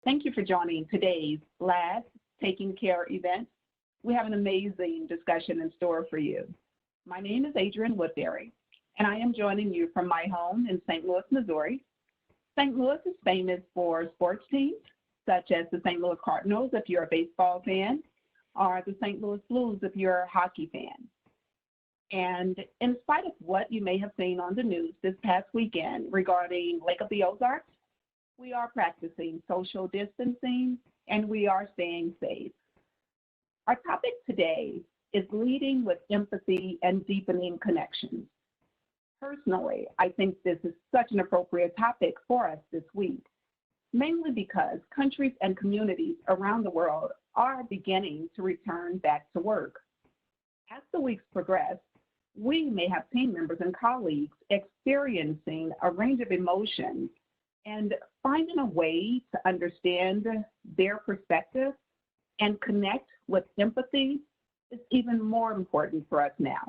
Thank you for joining today's last Taking Care event. We have an amazing discussion in store for you. My name is Adrienne Woodbury, and I am joining you from my home in St. Louis, Missouri. St. Louis is famous for sports teams, such as the St. Louis Cardinals, if you're a baseball fan, or the St. Louis Blues, if you're a hockey fan. And in spite of what you may have seen on the news this past weekend regarding Lake of the Ozarks, we are practicing social distancing and we are staying safe. Our topic today is leading with empathy and deepening connections. Personally, I think this is such an appropriate topic for us this week, mainly because countries and communities around the world are beginning to return back to work. As the weeks progress, we may have team members and colleagues experiencing a range of emotions, and finding a way to understand their perspective and connect with empathy is even more important for us now.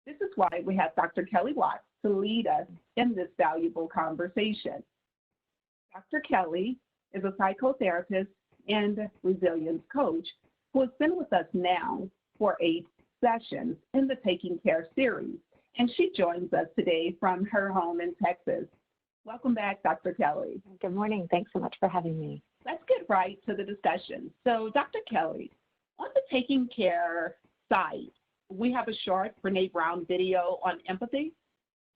This is why we have Dr. Kelley Watts to lead us in this valuable conversation. Dr. Kelley is a psychotherapist and resilience coach who has been with us now for 8 sessions in the Taking Care series, and she joins us today from her home in Texas. Welcome back, Dr. Kelley. Good morning. Thanks so much for having me. Let's get right to the discussion. So, Dr. Kelley, on the Taking Care site, we have a short Brene Brown video on empathy.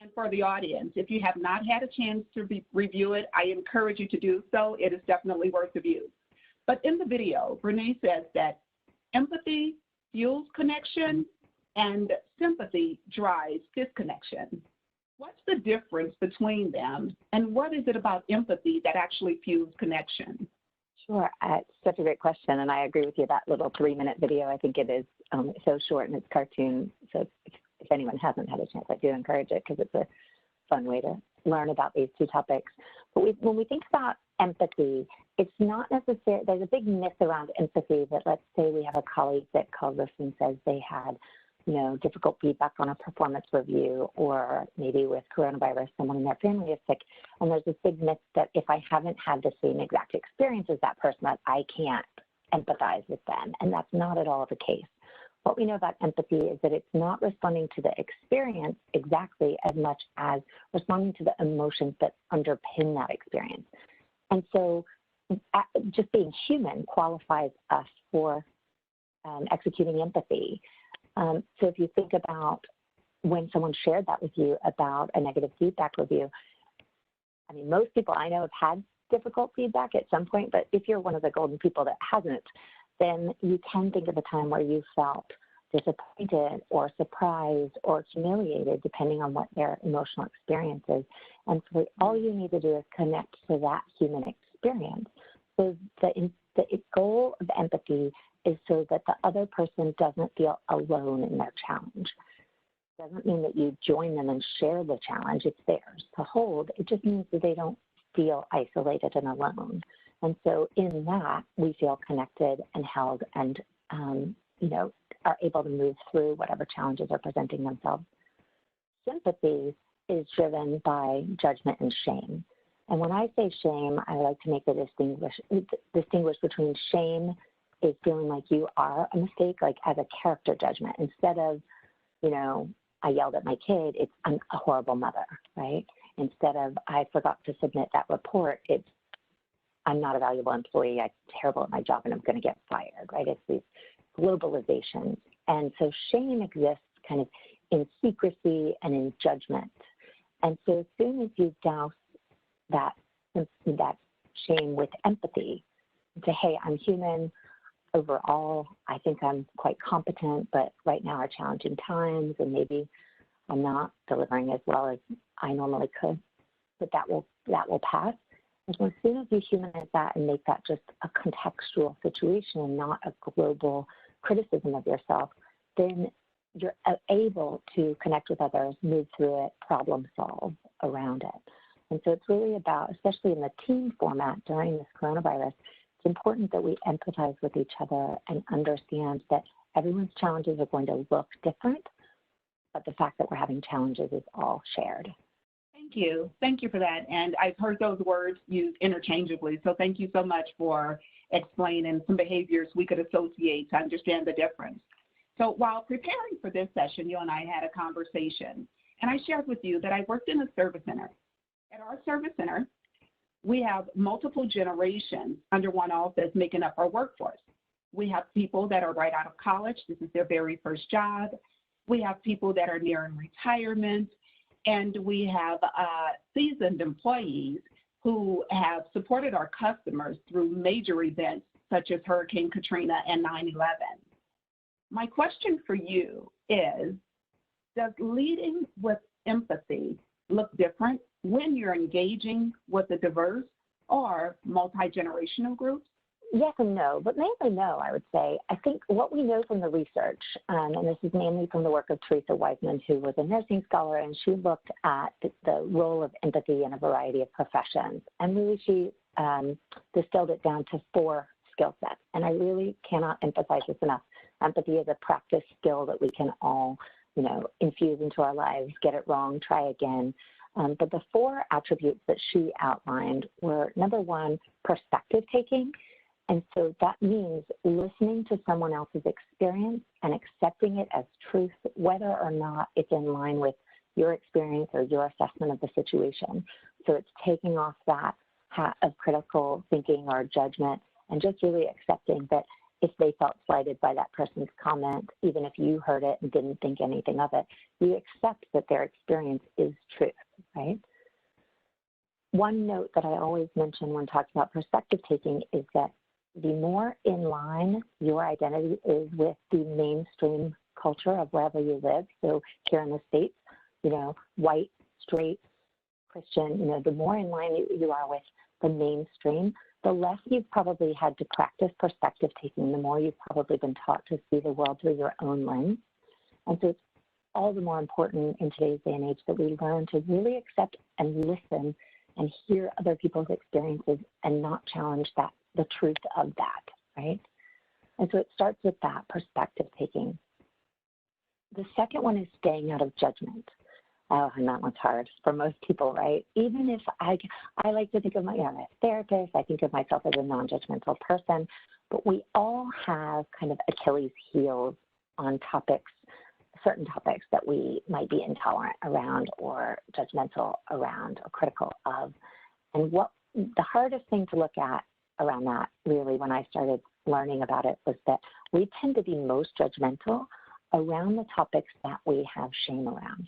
And for the audience, if you have not had a chance to review it, I encourage you to do so. It is definitely worth the view. But in the video, Brene says that empathy fuels connection and sympathy drives disconnection. What's the difference between them, and what is it about empathy that actually fuels connection? Sure. It's such a great question, and I agree with you. That little 3-minute video, I think it is so short and it's cartoon. So if anyone hasn't had a chance, I do encourage it because it's a fun way to learn about these two topics. But when we think about empathy, it's not necessarily, there's a big myth around empathy that, let's say we have a colleague that calls us and says they had difficult feedback on a performance review, or maybe with coronavirus, someone in their family is sick. And there's this big myth that if I haven't had the same exact experience as that person, that I can't empathize with them. And that's not at all the case. What we know about empathy is that it's not responding to the experience exactly as much as responding to the emotions that underpin that experience. And so just being human qualifies us for executing empathy. So if you think about when someone shared that with you about a negative feedback review, I mean, most people I know have had difficult feedback at some point, but if you're one of the golden people that hasn't, then you can think of a time where you felt disappointed or surprised or humiliated, depending on what their emotional experience is. And so all you need to do is connect to that human experience. So the goal of empathy is so that the other person doesn't feel alone in their challenge. Doesn't mean that you join them and share the challenge. It's theirs to hold. It just means that they don't feel isolated and alone. And so in that, we feel connected and held and, are able to move through whatever challenges are presenting themselves. Sympathy is driven by judgment and shame. And when I say shame, I like to make the distinguish between shame is feeling like you are a mistake, like as a character judgment. Instead of, I yelled at my kid, it's I'm a horrible mother, right? Instead of I forgot to submit that report, it's I'm not a valuable employee, I'm terrible at my job and I'm going to get fired, right? It's these globalizations. And so shame exists kind of in secrecy and in judgment. And so as soon as you douse that shame with empathy, say, hey, I'm human. Overall, I think I'm quite competent, but right now are challenging times, and maybe I'm not delivering as well as I normally could, but that will pass. And so as soon as you humanize that and make that just a contextual situation and not a global criticism of yourself, then you're able to connect with others, move through it, problem solve around it. And so it's really about, especially in the team format during this coronavirus, it's important that we empathize with each other and understand that everyone's challenges are going to look different, but the fact that we're having challenges is all shared. Thank you. Thank you for that. And I've heard those words used interchangeably. So thank you so much for explaining some behaviors we could associate to understand the difference. So while preparing for this session, you and I had a conversation, and I shared with you that I worked in a service center. At our service center, we have multiple generations under one office making up our workforce. We have people that are right out of college. This is their very first job. We have people that are nearing retirement. And we have seasoned employees who have supported our customers through major events such as Hurricane Katrina and 9/11. My question for you is, does leading with empathy look different when you're engaging with a diverse or multi-generational groups? Yes and no, but mainly no, I would say. I think what we know from the research, and this is mainly from the work of Teresa Wiseman, who was a nursing scholar, and she looked at the role of empathy in a variety of professions. And really she distilled it down to 4 skill sets. And I really cannot emphasize this enough. Empathy is a practice skill that we can all, infuse into our lives, get it wrong, try again. But the 4 attributes that she outlined were, number 1, perspective taking. And so that means listening to someone else's experience and accepting it as truth, whether or not it's in line with your experience or your assessment of the situation. So it's taking off that hat of critical thinking or judgment and just really accepting that if they felt slighted by that person's comment, even if you heard it and didn't think anything of it, you accept that their experience is truth, right? One note that I always mention when talking about perspective taking is that the more in line your identity is with the mainstream culture of wherever you live, so here in the States, white, straight, Christian, the more in line you are with the mainstream, the less you've probably had to practice perspective taking, the more you've probably been taught to see the world through your own lens. And so it's all the more important in today's day and age that we learn to really accept and listen and hear other people's experiences and not challenge the truth of that, right? And so it starts with that perspective taking. The second one is staying out of judgment. Oh, and that one's hard for most people, right? Even if I like to think of myself as a therapist, I think of myself as a non-judgmental person, but we all have kind of Achilles heels on certain topics that we might be intolerant around or judgmental around or critical of. And what the hardest thing to look at around that, really, when I started learning about it, was that we tend to be most judgmental around the topics that we have shame around.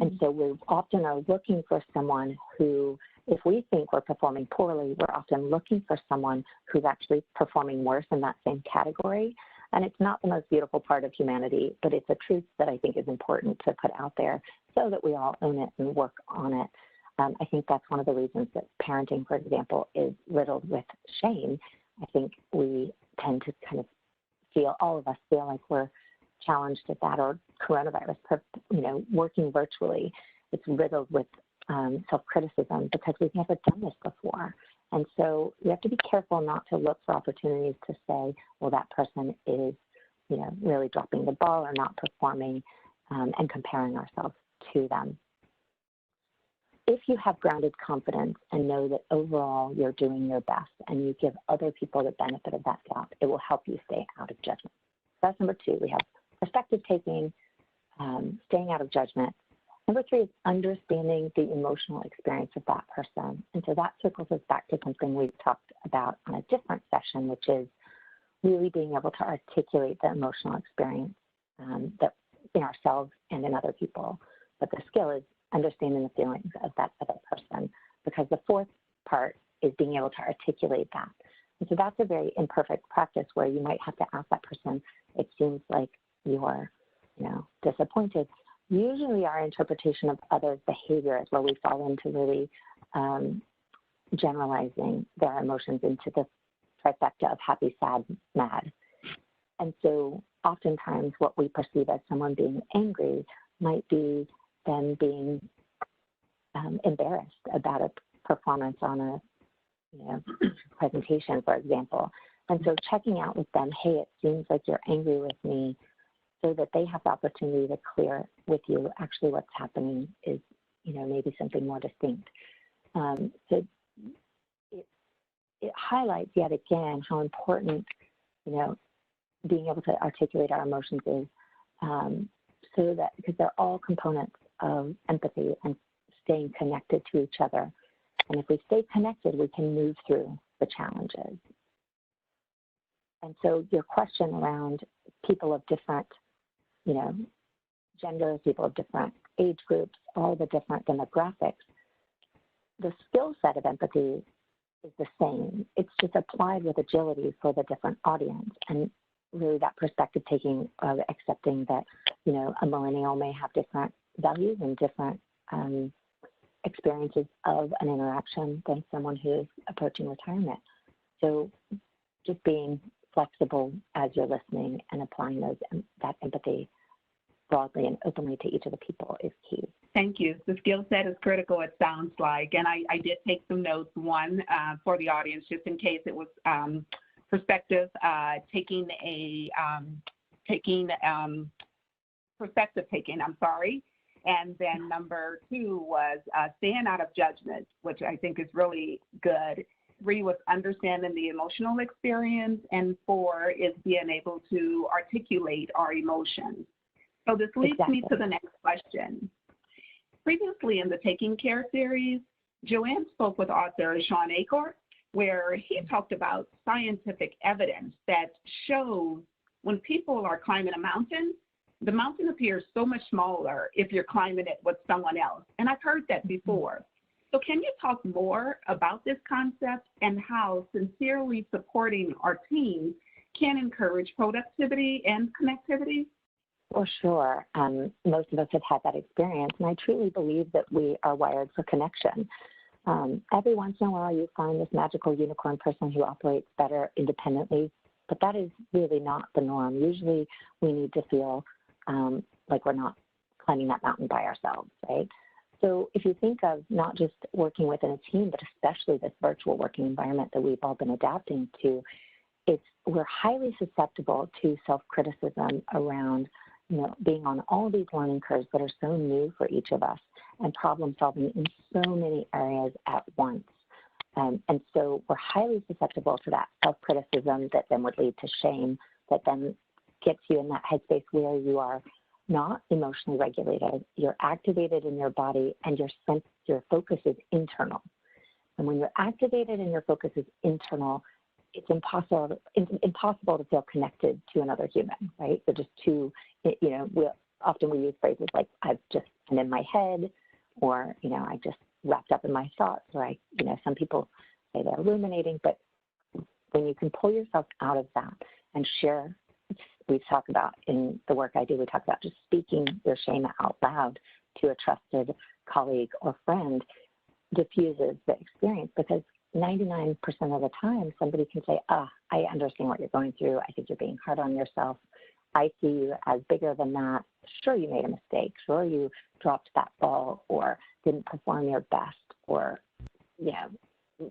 And so we often are looking for someone who, if we think we're performing poorly, we're often looking for someone who's actually performing worse in that same category. And it's not the most beautiful part of humanity, but it's a truth that I think is important to put out there so that we all own it and work on it. I think that's one of the reasons that parenting, for example, is riddled with shame. I think we tend to kind of all of us feel like we're challenged at that, or coronavirus, working virtually, it's riddled with self-criticism because we've never done this before. And so we have to be careful not to look for opportunities to say, well, that person is, really dropping the ball or not performing, and comparing ourselves to them. If you have grounded confidence and know that overall you're doing your best and you give other people the benefit of that doubt, it will help you stay out of judgment. So that's number 2. We have perspective taking, staying out of judgment. Number 3 is understanding the emotional experience of that person. And so that circles us back to something we've talked about on a different session, which is really being able to articulate the emotional experience that in ourselves and in other people. But the skill is understanding the feelings of that other person, because the 4th part is being able to articulate that. And so that's a very imperfect practice where you might have to ask that person, it seems like you're, disappointed. Usually our interpretation of others' behavior is where we fall into really generalizing their emotions into the trifecta of happy, sad, mad. And so oftentimes what we perceive as someone being angry might be them being embarrassed about a performance on a presentation, for example. And so checking out with them, hey, it seems like you're angry with me, so that they have the opportunity to clear with you actually what's happening is, maybe maybe something more distinct. So it highlights yet again how important, being able to articulate our emotions is, so that, because they're all components of empathy and staying connected to each other. And if we stay connected, we can move through the challenges. And so your question around people of different, genders, people of different age groups, all the different demographics, the skill set of empathy is the same. It's just applied with agility for the different audience. And really that perspective taking of accepting that, a millennial may have different values and different experiences of an interaction than someone who's approaching retirement. So just being flexible as you're listening and applying that empathy broadly and openly to each of the people is key. Thank you. The skill set is critical, it sounds like. And I did take some notes, one for the audience, just in case it was perspective, perspective taking, And then number 2 was staying out of judgment, which I think is really good. 3 was understanding the emotional experience. And 4 is being able to articulate our emotions. So this leads me to the next question. Previously in the Taking Care series, Joanne spoke with author Sean Achor, where he talked about scientific evidence that shows when people are climbing a mountain, the mountain appears so much smaller if you're climbing it with someone else. And I've heard that before. So can you talk more about this concept and how sincerely supporting our team can encourage productivity and connectivity? For sure. Most of us have had that experience, and I truly believe that we are wired for connection. Every once in a while, you find this magical unicorn person who operates better independently, but that is really not the norm. Usually, we need to feel like we're not climbing that mountain by ourselves, right? So if you think of not just working within a team, but especially this virtual working environment that we've all been adapting to, we're highly susceptible to self-criticism around being on all these learning curves that are so new for each of us and problem solving in so many areas at once. And so we're highly susceptible to that self-criticism that then would lead to shame, that then gets you in that headspace where you are not emotionally regulated, you're activated in your body, and your focus is internal. And when you're activated and your focus is internal, it's impossible to feel connected to another human, right? So just often we use phrases like, I'm in my head, or, I just wrapped up in my thoughts, or some people say they're ruminating, but when you can pull yourself out of that and share, we talk about in the work I do, we talk about just speaking your shame out loud to a trusted colleague or friend diffuses the experience, because 99% of the time, somebody can say, I understand what you're going through. I think you're being hard on yourself. I see you as bigger than that. Sure, you made a mistake. Sure, you dropped that ball or didn't perform your best or,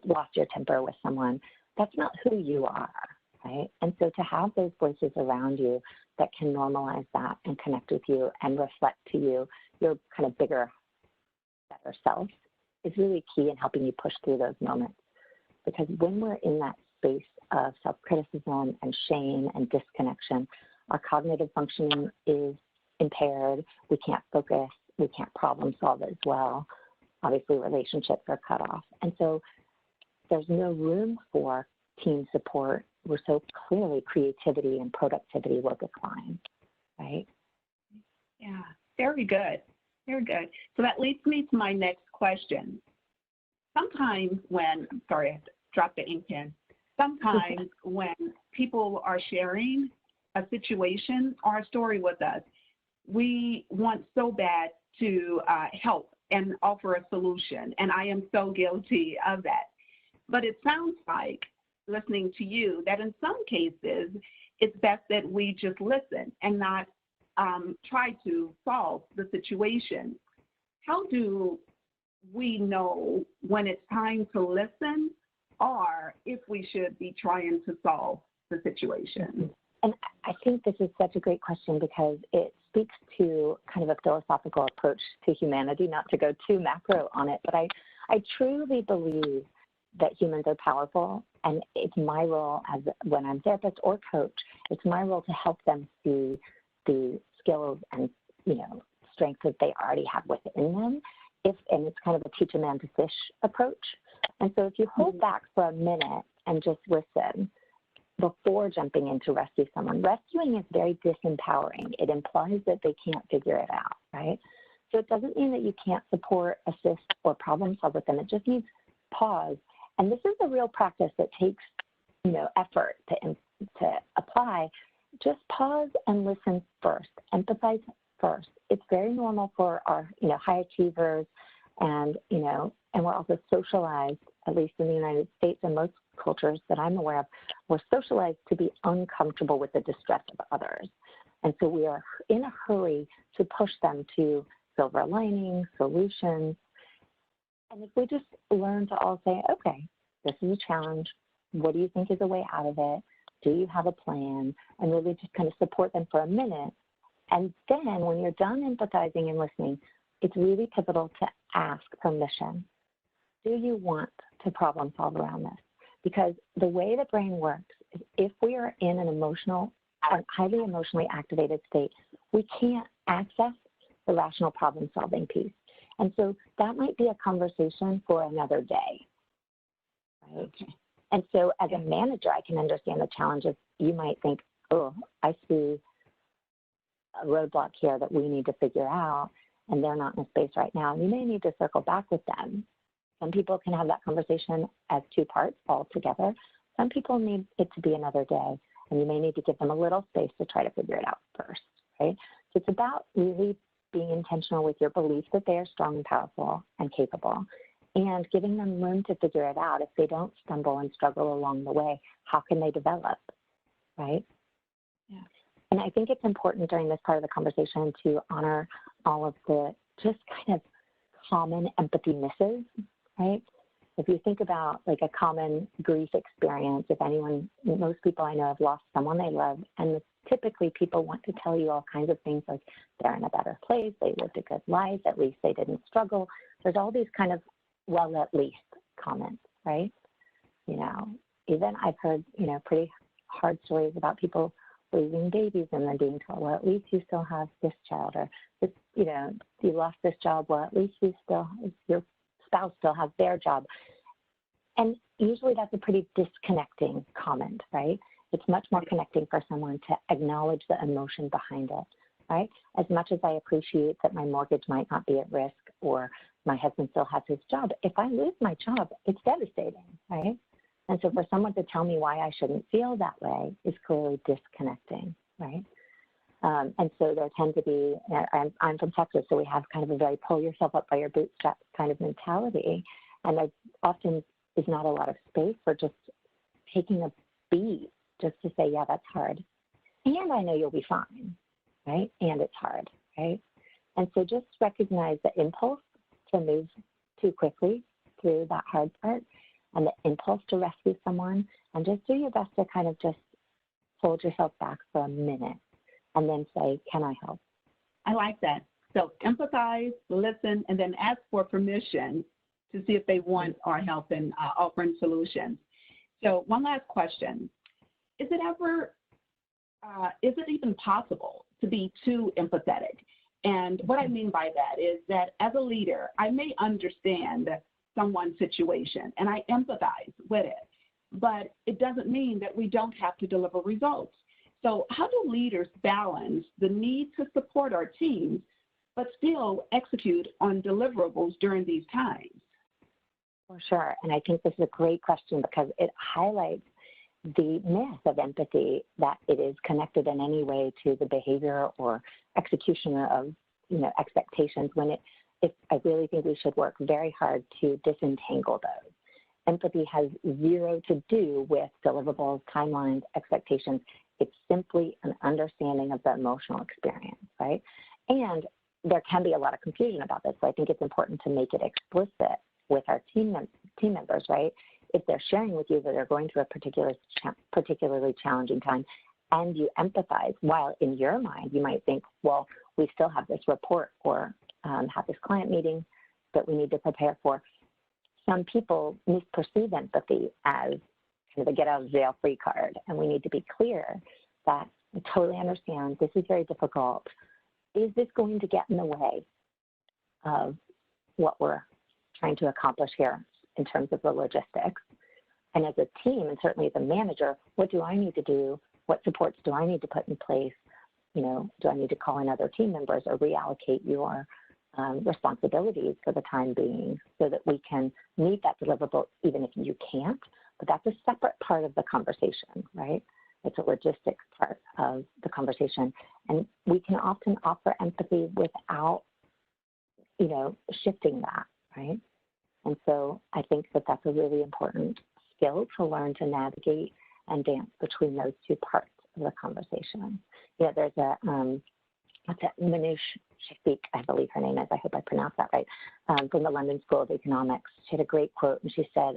lost your temper with someone. That's not who you are, right? And so to have those voices around you that can normalize that and connect with you and reflect to you your kind of bigger, better self is really key in helping you push through those moments. Because when we're in that space of self-criticism and shame and disconnection, our cognitive functioning is impaired. We can't focus. We can't problem solve as well. Obviously, relationships are cut off. And so there's no room for team support where so clearly creativity and productivity will decline, right? Yeah, very good. Very good. So that leads me to my next question. Sometimes when, sorry, I dropped the ink pen. Sometimes when people are sharing a situation or a story with us, we want so bad to help and offer a solution. And I am so guilty of that. But it sounds like, listening to you, that in some cases, it's best that we just listen and not try to solve the situation. How do we know when it's time to listen or if we should be trying to solve the situation? And I think this is such a great question because it speaks to kind of a philosophical approach to humanity, not to go too macro on it, but I truly believe that humans are powerful, and it's my role as when I'm therapist or coach, it's my role to help them see the skills and, strengths that they already have within them. And it's kind of a teach a man to fish approach. And so if you hold back for a minute and just listen before jumping in to rescue someone, rescuing is very disempowering. It implies that they can't figure it out, right? So it doesn't mean that you can't support, assist, or problem solve with them. It just means pause. And this is a real practice that takes, effort to apply. Just pause and listen first. Empathize first. It's very normal for our, high achievers and we're also socialized, at least in the United States and most cultures that I'm aware of, we're socialized to be uncomfortable with the distress of others. And so we are in a hurry to push them to silver lining, solutions. And if we just learn to all say, okay, this is a challenge. What do you think is a way out of it? Do you have a plan? And really just kind of support them for a minute. And then when you're done empathizing and listening, it's really pivotal to ask permission. Do you want to problem solve around this? Because the way the brain works is if we are in an highly emotionally activated state, we can't access the rational problem solving piece. And so that might be a conversation for another day, right? Okay. And so as a manager, I can understand the challenges. You might think, oh, I see a roadblock here that we need to figure out, and they're not in a space right now. And you may need to circle back with them. Some people can have that conversation as two parts all together. Some people need it to be another day, and you may need to give them a little space to try to figure it out first, right? So it's about really being intentional with your belief that they are strong and powerful and capable, and giving them room to figure it out. If they don't stumble and struggle along the way, how can they develop, right? Yeah. And I think it's important during this part of the conversation to honor all of the just kind of common empathy misses, right? If you think about like a common grief experience, most people I know have lost someone they love, and typically people want to tell you all kinds of things like they're in a better place, they lived a good life, at least they didn't struggle. There's all these kind of, well, at least comments, right? Even I've heard, pretty hard stories about people losing babies and then being told, well, at least you still have this child, or this, you lost this job, well, at least your spouse still has their job. And usually that's a pretty disconnecting comment, right? It's much more connecting for someone to acknowledge the emotion behind it, right? As much as I appreciate that my mortgage might not be at risk or my husband still has his job, if I lose my job, it's devastating, right? And so for someone to tell me why I shouldn't feel that way is clearly disconnecting, right? And so there tend to be, I'm from Texas, so we have kind of a very pull yourself up by your bootstraps kind of mentality. And there often is not a lot of space for just taking a beat just to say, yeah, that's hard. And I know you'll be fine, right? And it's hard, right? And so just recognize the impulse to move too quickly through that hard part and the impulse to rescue someone, and just do your best to kind of just hold yourself back for a minute and then say, can I help? I like that. So empathize, listen, and then ask for permission to see if they want our help in offering solutions. So one last question. Is it even possible to be too empathetic? And what I mean by that is that as a leader, I may understand someone's situation and I empathize with it, but it doesn't mean that we don't have to deliver results. So how do leaders balance the need to support our teams, but still execute on deliverables during these times? For sure. And I think this is a great question because it highlights the myth of empathy, that it is connected in any way to the behavior or execution of expectations, when I really think we should work very hard to disentangle those. Empathy has zero to do with deliverables, timelines, expectations. It's simply an understanding of the emotional experience, right? And there can be a lot of confusion about this, so I think it's important to make it explicit with our team members, right? If they're sharing with you that they're going through a particularly challenging time, and you empathize, while in your mind you might think, well, we still have this report or have this client meeting that we need to prepare for. Some people misperceive empathy as kind of a get out of jail free card, and we need to be clear that I totally understand this is very difficult. Is this going to get in the way of what we're trying to accomplish here in terms of the logistics? And as a team, and certainly as a manager, what do I need to do? What supports do I need to put in place? You know, do I need to call in other team members or reallocate your responsibilities for the time being so that we can meet that deliverable even if you can't? But that's a separate part of the conversation, right? It's a logistics part of the conversation. And we can often offer empathy without, you know, shifting that, right? And so I think that that's a really important skill to learn to navigate and dance between those two parts of the conversation. Yeah, there's a, what's that, Manoush Shafik, I believe her name is, I hope I pronounced that right, from the London School of Economics. She had a great quote, and she said,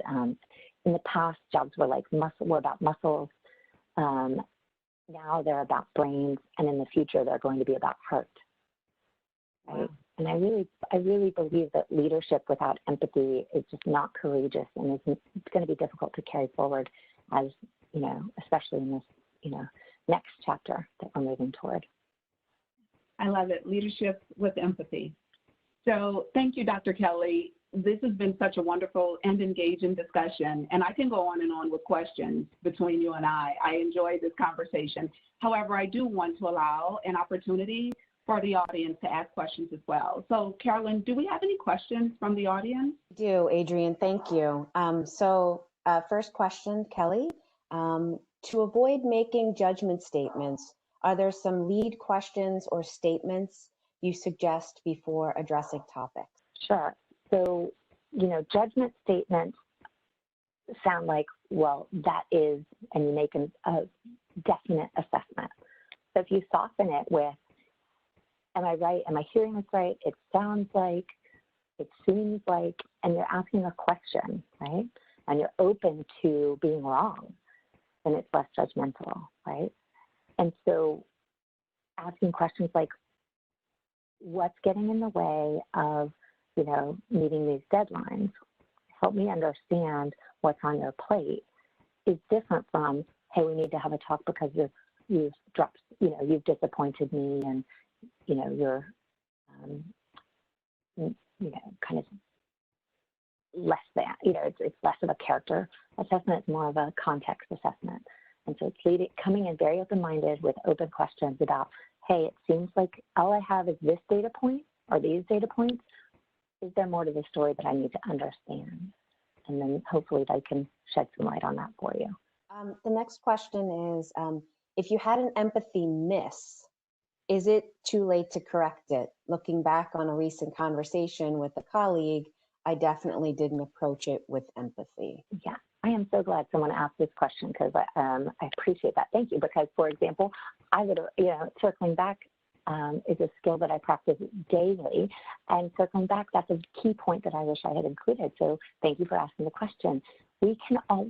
in the past, jobs were like were about muscles. Now they're about brains, and in the future, they're going to be about heart. Right? Wow. And I really believe that leadership without empathy is just not courageous, and it's going to be difficult to carry forward, as you know, especially in this, you know, next chapter that we're moving toward. I love it. Leadership with empathy. So thank you, Dr. Kelley. This has been such a wonderful and engaging discussion, and I can go on and on with questions between you and I. I enjoyed this conversation. However, I do want to allow an opportunity for the audience to ask questions as well. So Carolyn, do we have any questions from the audience? I do, Adrienne, thank you. First question, Kelley. To avoid making judgment statements, are there some lead questions or statements you suggest before addressing topics? Sure. So, you know, judgment statements sound like, well, that is, and you make a definite assessment. So if you soften it with, am I right? Am I hearing this right? It sounds like, it seems like, and you're asking a question, right? And you're open to being wrong, then it's less judgmental, right? And so asking questions like, what's getting in the way of, you know, meeting these deadlines? Help me understand what's on your plate is different from, hey, we need to have a talk because you've dropped, you know, you've disappointed me, and, you know, you're, you know, kind of less than, you know, it's less of a character assessment, it's more of a context assessment. And so it's coming in very open-minded with open questions about, hey, it seems like all I have is this data point or these data points. Is there more to the story that I need to understand? And then hopefully they can shed some light on that for you. The next question is, if you had an empathy miss, is it too late to correct it? Looking back on a recent conversation with a colleague, I definitely didn't approach it with empathy. Yeah, I am so glad someone asked this question, because I appreciate that. Thank you. Because, for example, I would, you know, circling back is a skill that I practice daily. And circling back, that's a key point that I wish I had included. So thank you for asking the question. We can all,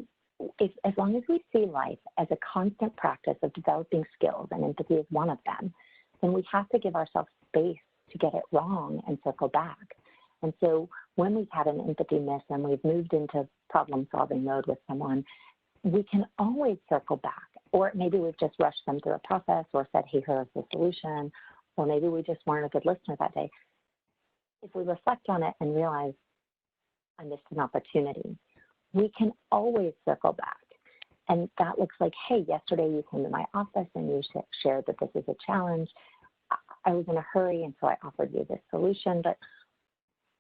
as long as we see life as a constant practice of developing skills, and empathy is one of them, then we have to give ourselves space to get it wrong and circle back. And so when we've had an empathy miss and we've moved into problem-solving mode with someone, we can always circle back. Or maybe we've just rushed them through a process or said, hey, here's the solution. Or maybe we just weren't a good listener that day. If we reflect on it and realize I missed an opportunity, we can always circle back. And that looks like, hey, yesterday you came to my office and you shared that this is a challenge. I was in a hurry, and so I offered you this solution, but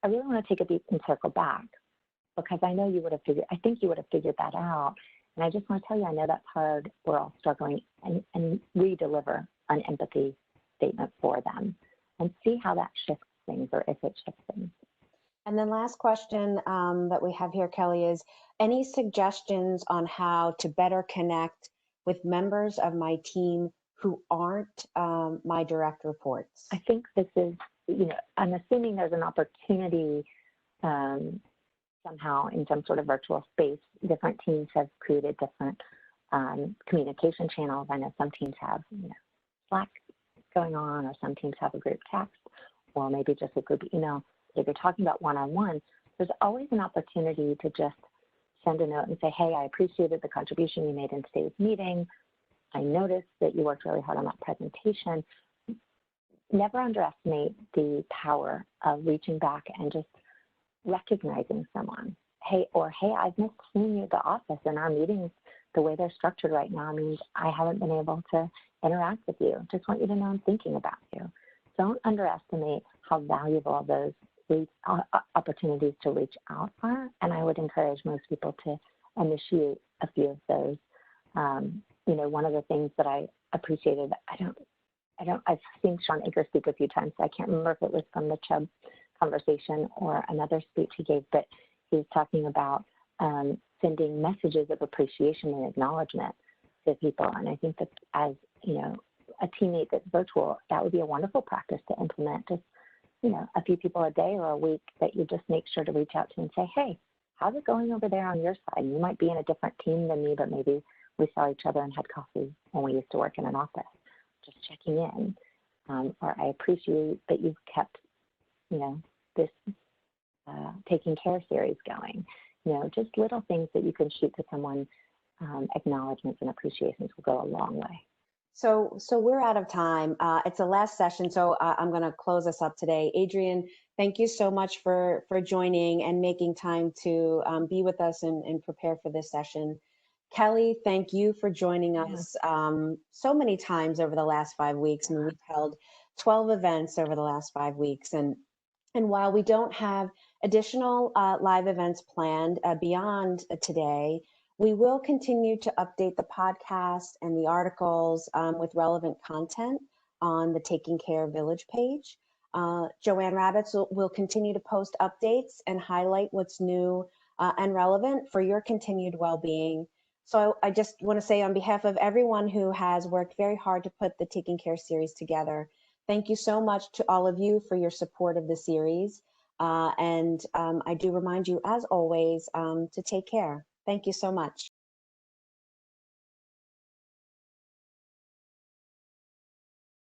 I really want to take a beat and circle back, because I know you would have I think you would have figured that out. And I just want to tell you, I know that's hard. We're all struggling, and re-deliver an empathy statement for them and see how that shifts things, or if it shifts things. And then last question that we have here, Kelley, is any suggestions on how to better connect with members of my team who aren't my direct reports? I think this is, you know, I'm assuming there's an opportunity somehow in some sort of virtual space. Different teams have created different communication channels. I know some teams have, Slack going on, or some teams have a group text, or maybe just a group email. If you're talking about one-on-one, there's always an opportunity to just send a note and say, hey, I appreciated the contribution you made in today's meeting. I noticed that you worked really hard on that presentation. Never underestimate the power of reaching back and just recognizing someone. Hey, I've missed seeing you at the office, and our meetings, the way they're structured right now, means I haven't been able to interact with you. Just want you to know I'm thinking about you. Don't underestimate how valuable those opportunities to reach out are, and I would encourage most people to initiate a few of those. One of the things that I appreciated, I've seen Sean Aker speak a few times, so I can't remember if it was from the Chubb conversation or another speech he gave, but he was talking about sending messages of appreciation and acknowledgement to people. And I think that as, a teammate that's virtual, that would be a wonderful practice to implement. Just, a few people a day or a week that you just make sure to reach out to and say, hey, how's it going over there on your side? You might be in a different team than me, but maybe we saw each other and had coffee when we used to work in an office. Just checking in. Or I appreciate that you've kept, this taking care series going. Just little things that you can shoot to someone, acknowledgements and appreciations will go a long way. So we're out of time. It's the last session, so I'm going to close us up today. Adrian, thank you so much for joining and making time to be with us and prepare for this session. Kelley, thank you for joining us so many times over the last 5 weeks. And we've held 12 events over the last 5 weeks. And while we don't have additional live events planned beyond today, we will continue to update the podcast and the articles with relevant content on the Taking Care Village page. Joanne Rabbits will continue to post updates and highlight what's new and relevant for your continued well-being. So I just want to say, on behalf of everyone who has worked very hard to put the Taking Care series together, thank you so much to all of you for your support of the series. I do remind you, as always, to take care. Thank you so much.